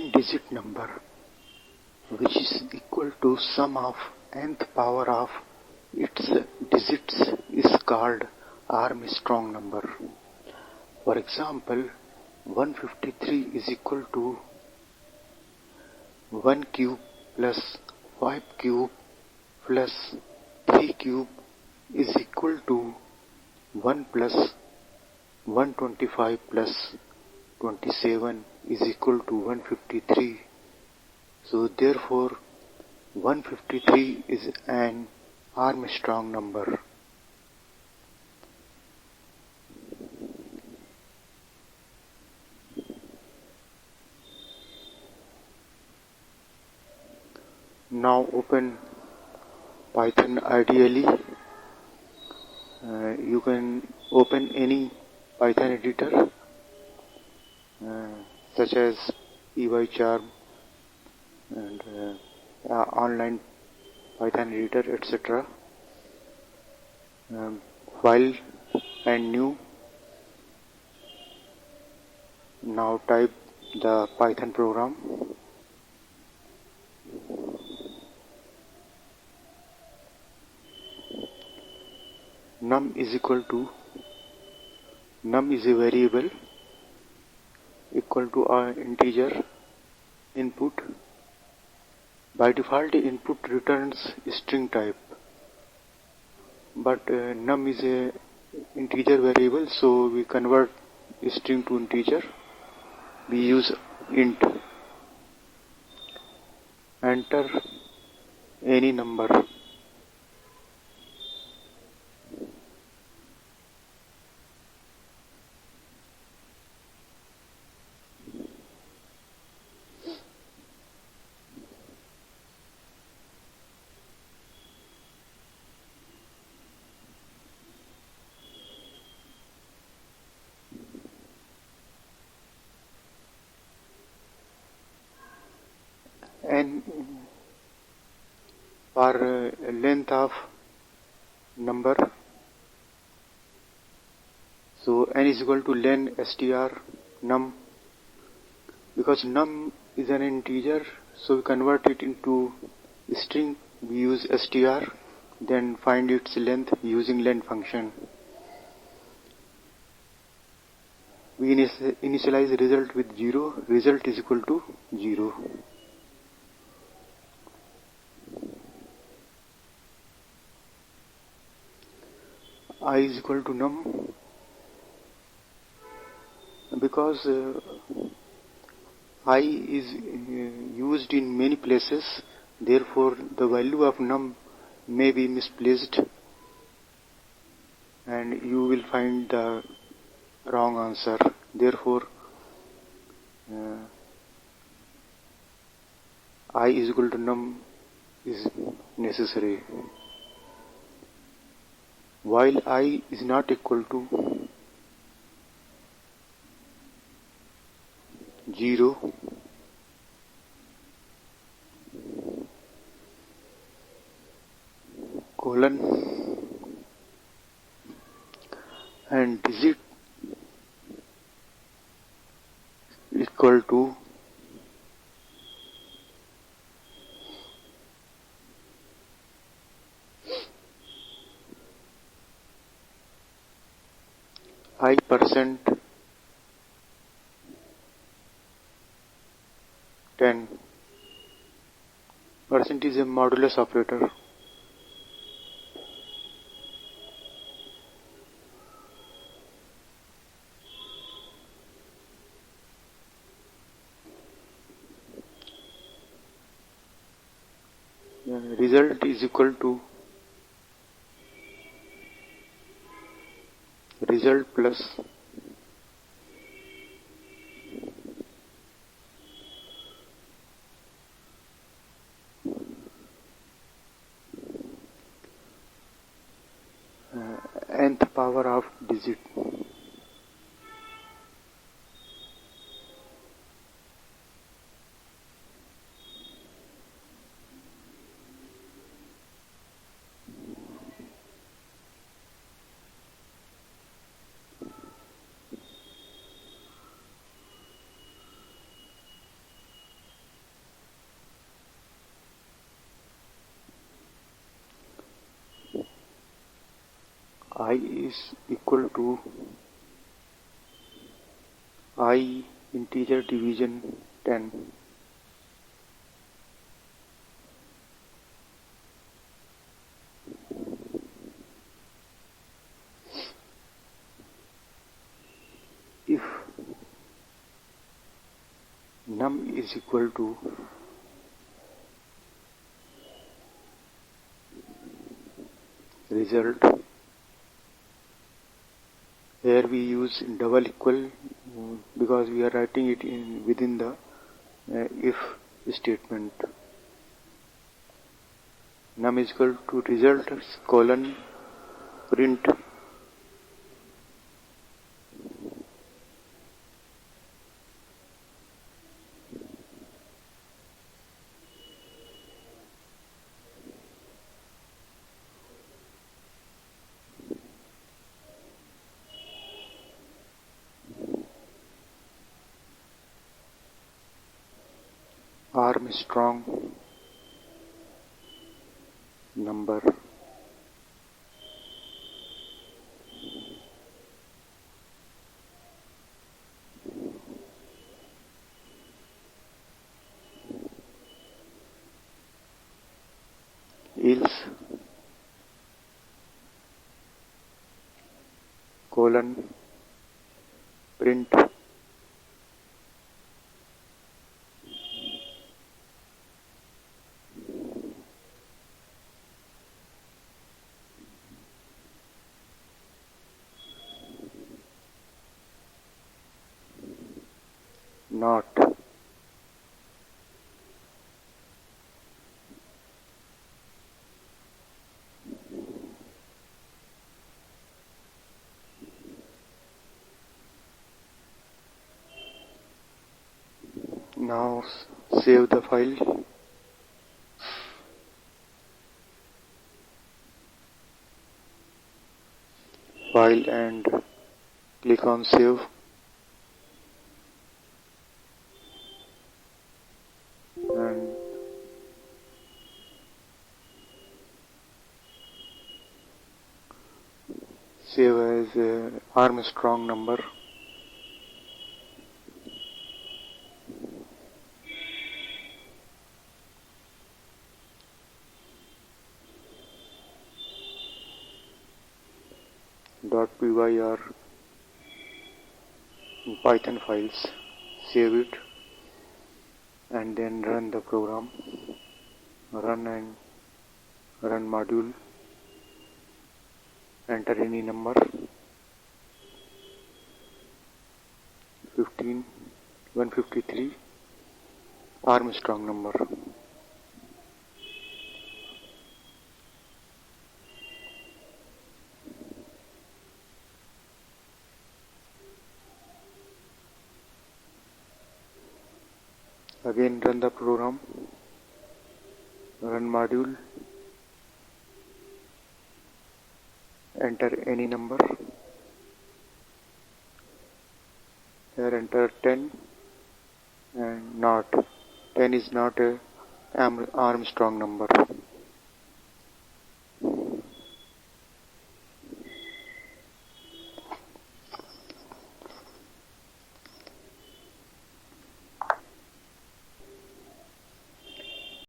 n-digit number which is equal to sum of nth power of its digits is called Armstrong number. For example, 153 is equal to 1 cube plus 5 cube plus 3 cube is equal to 1 plus 125 plus 27 is equal to 153. So therefore 153 is an Armstrong number. Now open Python ideally. You can open any Python editor such as pycharm and online Python editor, etc. File and new. Now type the Python program. Num is equal to, num is a variable equal to an integer input. By default input returns string type, but num is a integer variable, so we convert string to integer. We use int. Enter any number. And for length of number, so n is equal to len str num. Because num is an integer, so we convert it into string. We use str, then find its length using len function. We initialize result with 0. Result is equal to 0. I is equal to num, because I is used in many places, therefore the value of num may be misplaced and you will find the wrong answer. Therefore I is equal to num is necessary. While I is not equal to 0, colon and digit equal to I% 10. Percent is a modulus operator. Result is equal to result plus nth power of digit. I is equal to I integer division 10. If num is equal to result, here we use double equal because we are writing it within the if statement. Num is equal to result colon print Armstrong number. Else colon print not. Now save the file. And click on save. And save as Armstrong number. .py or Python files. Save it and then run the program. Run module. Enter any number 153 Armstrong number. Again run the program, run module, enter any number. Here enter 10 and not. 10 is not a Armstrong number.